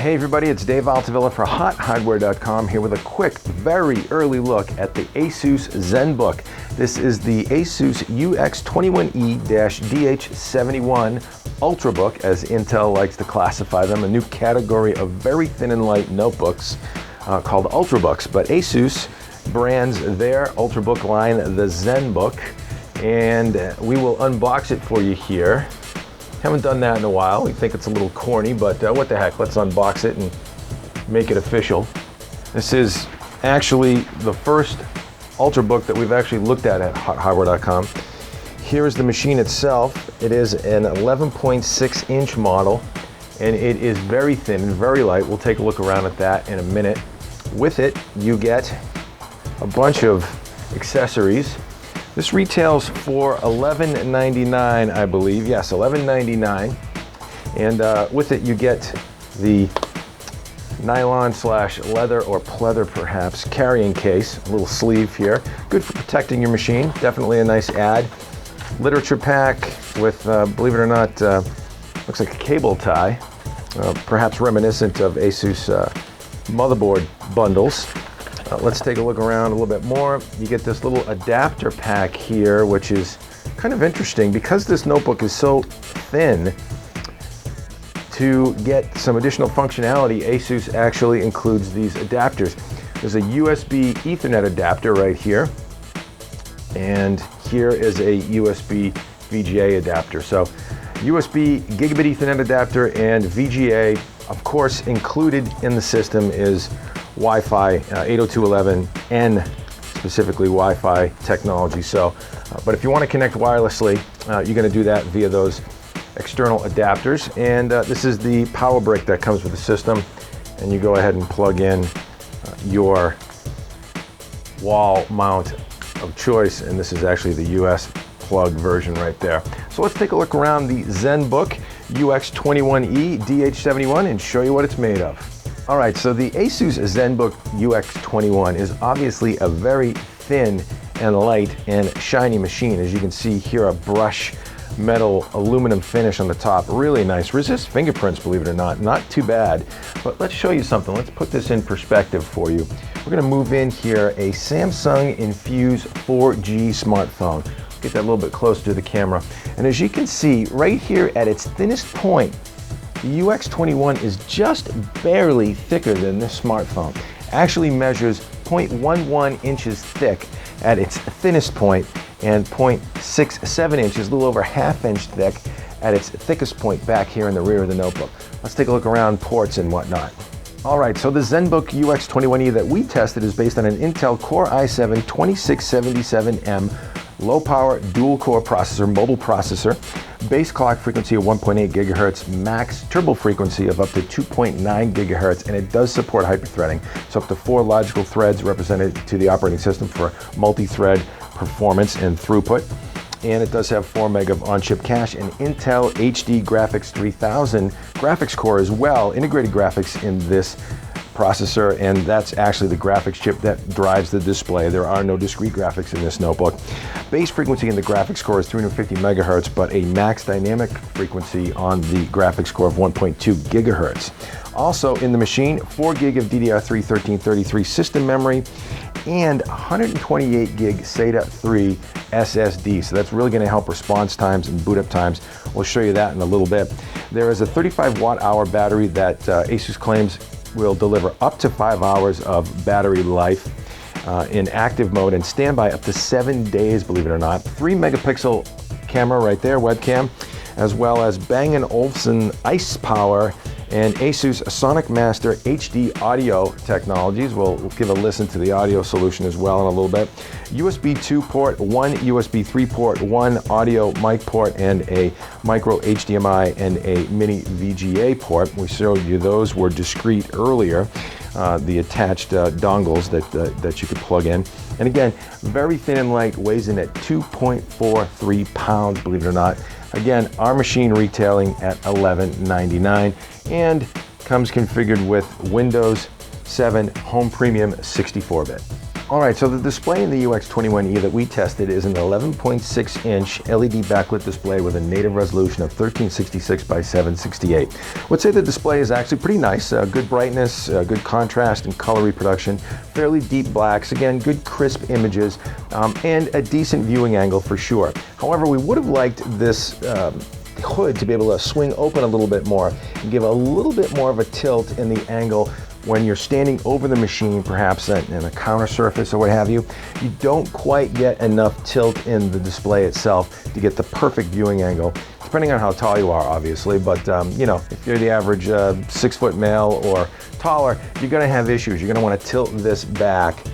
Hey everybody, it's Dave Altavilla for HotHardware.com here with a quick, very early look at the ASUS ZenBook. This is the ASUS UX21E-DH71 Ultrabook, as Intel likes to classify them, a new category of very thin and light notebooks called Ultrabooks. But ASUS brands their Ultrabook line the ZenBook, and we will unbox it for you here. Haven't done that in a while. We think it's a little corny, but what the heck, let's unbox it and make it official. This is actually the first Ultrabook that we've actually looked at HotHardware.com. Here is the machine itself. It is an 11.6 inch model, and it is very thin and very light. We'll take a look around at that in a minute. With it, you get a bunch of accessories. This retails for $11.99, I believe. Yes, $11.99. And with it, you get the nylon/leather or pleather, perhaps, carrying case, a little sleeve here. Good for protecting your machine. Definitely a nice add. Literature pack with, believe it or not, looks like a cable tie, perhaps reminiscent of ASUS motherboard bundles. Let's take a look around a little bit more. You get this little adapter pack here, which is kind of interesting because this notebook is so thin. To get some additional functionality, ASUS actually includes these adapters. There's a USB Ethernet adapter right here, and here is a USB VGA adapter. So USB gigabit Ethernet adapter and VGA. Of course, included in the system is Wi-Fi 802.11n, specifically Wi-Fi technology. So, but if you want to connect wirelessly, you're going to do that via those external adapters. And this is the power brick that comes with the system, and you go ahead and plug in your wall mount of choice, and this is actually the US plug version right there. So let's take a look around the ZenBook UX21E DH71 and show you what it's made of. All right, so the ASUS ZenBook UX21 is obviously a very thin and light and shiny machine. As you can see here, a brush metal aluminum finish on the top. Really nice. Resist fingerprints, believe it or not. Not too bad. But let's show you something. Let's put this in perspective for you. We're going to move in here a Samsung Infuse 4G smartphone. Get that a little bit closer to the camera. And as you can see, right here at its thinnest point, the UX21 is just barely thicker than this smartphone. Actually measures 0.11 inches thick at its thinnest point and 0.67 inches, a little over ½ inch thick at its thickest point back here in the rear of the notebook. Let's take a look around ports and whatnot. All right, so the ZenBook UX21E that we tested is based on an Intel Core i7-2677M low-power dual-core processor, mobile processor, base clock frequency of 1.8 gigahertz, max turbo frequency of up to 2.9 gigahertz, and it does support hyper-threading. So up to 4 logical threads represented to the operating system for multi-thread performance and throughput. And it does have 4 meg of on-chip cache and Intel HD Graphics 3000 graphics core as well, integrated graphics in this processor, and that's actually the graphics chip that drives the display. There are no discrete graphics in this notebook. Base frequency in the graphics core is 350 megahertz, but a max dynamic frequency on the graphics core of 1.2 gigahertz. Also in the machine, 4 gig of DDR3 1333 system memory and 128 gig SATA 3 SSD. So that's really going to help response times and boot up times. We'll show you that in a little bit. There is a 35 watt-hour battery that ASUS claims will deliver up to 5 hours of battery life in active mode and standby up to 7 days, believe it or not. 3 megapixel camera right there, webcam, as well as Bang & Olufsen Ice Power and ASUS Sonic Master HD audio technologies. We'll give a listen to the audio solution as well in a little bit. USB 2 port, 1 USB 3 port, 1 audio mic port, and a micro HDMI and a mini VGA port. We showed you those were discrete earlier, the attached dongles that you could plug in. And again, very thin and light, weighs in at 2.43 pounds, believe it or not. Again, our machine retailing at $11.99 and comes configured with Windows 7 Home Premium 64-bit. All right, so the display in the UX21E that we tested is an 11.6-inch LED backlit display with a native resolution of 1366 by 768. I would say the display is actually pretty nice, good brightness, good contrast and color reproduction, fairly deep blacks, again, good crisp images, and a decent viewing angle for sure. However, we would have liked this hood to be able to swing open a little bit more and give a little bit more of a tilt in the angle when you're standing over the machine, perhaps in a counter surface or what have you. You don't quite get enough tilt in the display itself to get the perfect viewing angle, depending on how tall you are, obviously. But you know, if you're the average 6-foot male or taller, you're gonna have issues. You're gonna wanna tilt this back.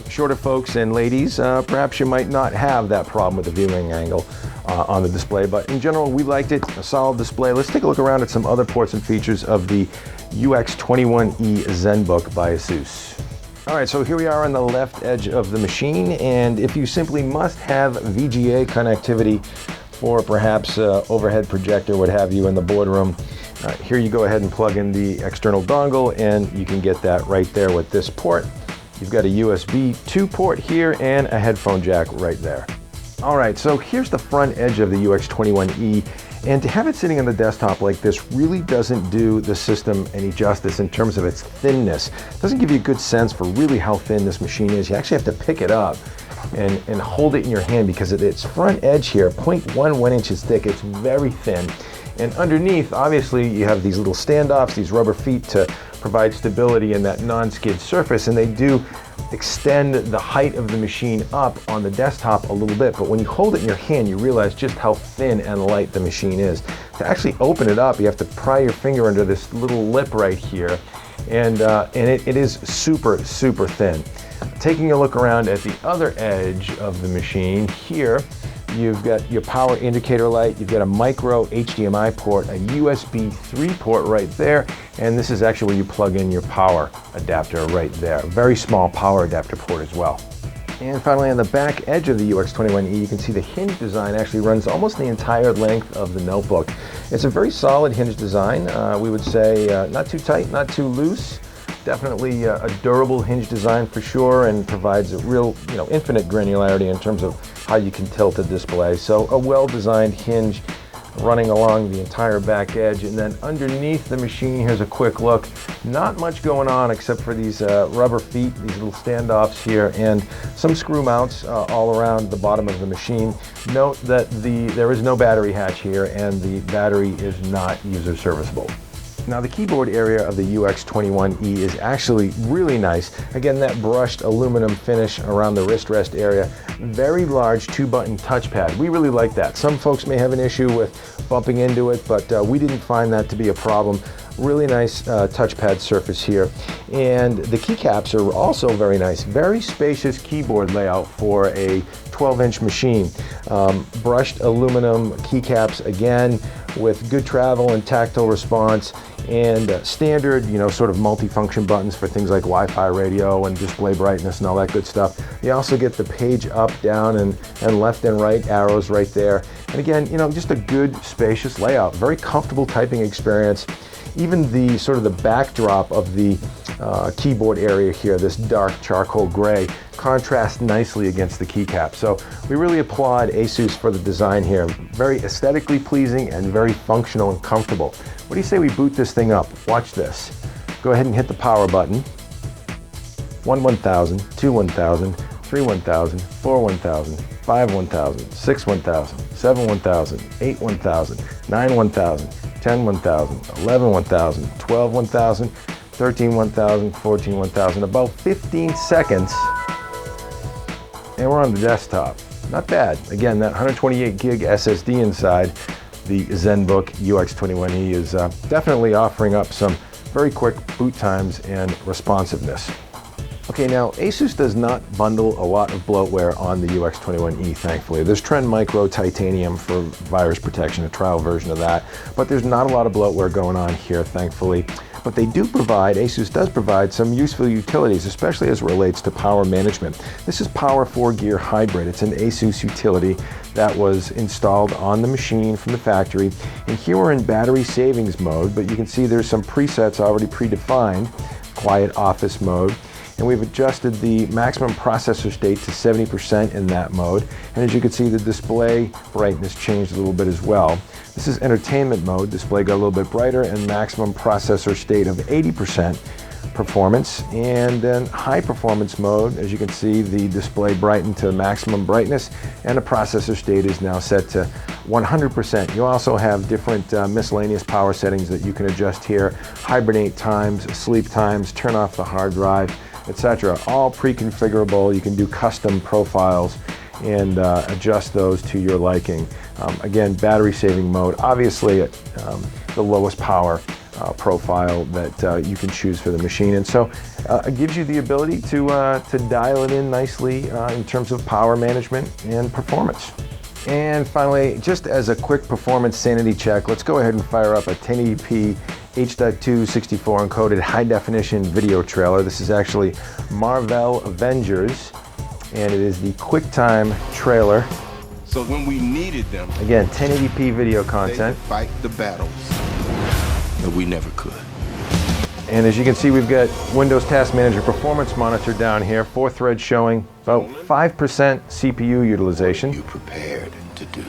Shorter folks and ladies, perhaps you might not have that problem with the viewing angle on the display, but in general, we liked it, a solid display. Let's take a look around at some other ports and features of the UX21E ZenBook by ASUS. All right, so here we are on the left edge of the machine, and if you simply must have VGA connectivity for perhaps overhead projector, what have you, in the boardroom, here you go ahead and plug in the external dongle, and you can get that right there with this port. You've got a USB 2 port here and a headphone jack right there. All right, so here's the front edge of the UX21E, and to have it sitting on the desktop like this really doesn't do the system any justice in terms of its thinness. It doesn't give you a good sense for really how thin this machine is. You actually have to pick it up and hold it in your hand because its front edge here, 0.11 inches thick, it's very thin. And underneath, obviously, you have these little standoffs, these rubber feet to provide stability in that non-skid surface, and they do extend the height of the machine up on the desktop a little bit, but when you hold it in your hand, you realize just how thin and light the machine is. To actually open it up, you have to pry your finger under this little lip right here, and it is super, super thin. Taking a look around at the other edge of the machine here, you've got your power indicator light, you've got a micro HDMI port, a USB 3 port right there, and this is actually where you plug in your power adapter right there. Very small power adapter port as well. And finally, on the back edge of the UX21E, you can see the hinge design actually runs almost the entire length of the notebook. It's a very solid hinge design. We would say not too tight, not too loose. Definitely a durable hinge design for sure, and provides a real, infinite granularity in terms of how you can tilt a display. So a well-designed hinge running along the entire back edge, and then underneath the machine, here's a quick look. Not much going on except for these rubber feet, these little standoffs here, and some screw mounts all around the bottom of the machine. Note that there is no battery hatch here, and the battery is not user serviceable. Now the keyboard area of the UX21E is actually really nice. Again, that brushed aluminum finish around the wrist rest area. Very large 2-button touchpad. We really like that. Some folks may have an issue with bumping into it, but we didn't find that to be a problem. Really nice touchpad surface here. And the keycaps are also very nice. Very spacious keyboard layout for a 12-inch machine. Brushed aluminum keycaps again with good travel and tactile response, and standard, sort of multi-function buttons for things like Wi-Fi radio and display brightness and all that good stuff. You also get the page up, down, and left and right arrows right there. And again, just a good spacious layout. Very comfortable typing experience. Even the sort of the backdrop of the keyboard area here, this dark charcoal gray, contrasts nicely against the keycap. So we really applaud ASUS for the design here. Very aesthetically pleasing and very functional and comfortable. What do you say we boot this thing up? Watch this. Go ahead and hit the power button. 1 1000, 2 1000, 3 1000, 4 1000, 5 1000, 6 1000, 7 1000, 8 1000, 9 1000, 10 1000, 11 1000, 12 1000, 13 1000, 14 1000, about 15 seconds, and we're on the desktop. Not bad. Again, that 128 gig SSD inside the ZenBook UX21E is definitely offering up some very quick boot times and responsiveness. Okay, now ASUS does not bundle a lot of bloatware on the UX21E, thankfully. There's Trend Micro Titanium for virus protection, a trial version of that, but there's not a lot of bloatware going on here, thankfully. But they do provide, ASUS does provide some useful utilities, especially as it relates to power management. This is Power 4-Gear Hybrid. It's an ASUS utility that was installed on the machine from the factory. And here we're in battery savings mode, but you can see there's some presets already predefined. Quiet office mode. and we've adjusted the maximum processor state to 70% in that mode. And as you can see, the display brightness changed a little bit as well. This is entertainment mode. Display got a little bit brighter, and maximum processor state of 80% performance. And then high performance mode, as you can see, the display brightened to maximum brightness, and the processor state is now set to 100%. You also have different miscellaneous power settings that you can adjust here: hibernate times, sleep times, turn off the hard drive, etc. All pre-configurable. You can do custom profiles and adjust those to your liking. Again, battery saving mode, obviously the lowest power profile that you can choose for the machine, and so it gives you the ability to dial it in nicely in terms of power management and performance. And finally, just as a quick performance sanity check, let's go ahead and fire up a 1080p H.2 64 encoded high definition video trailer. This is actually Marvel Avengers, and it is the QuickTime trailer. So when we needed them, again, 1080p video content, they fight the battles that we never could. And as you can see, we've got Windows Task Manager Performance Monitor down here, 4 threads showing about 5% CPU utilization. You prepared to do.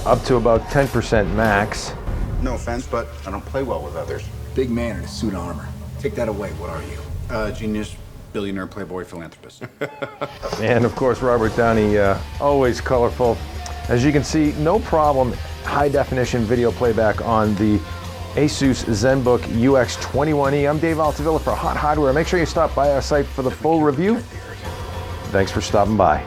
Up to about 10% max. No offense, but I don't play well with others. Big man in a suit of armor. Take that away, what are you? Genius, billionaire, playboy, philanthropist. And of course, Robert Downey, always colorful. As you can see, no problem, high definition video playback on the ASUS ZenBook UX21E. I'm Dave Altavilla for Hot Hardware. Make sure you stop by our site for the full review. Thanks for stopping by.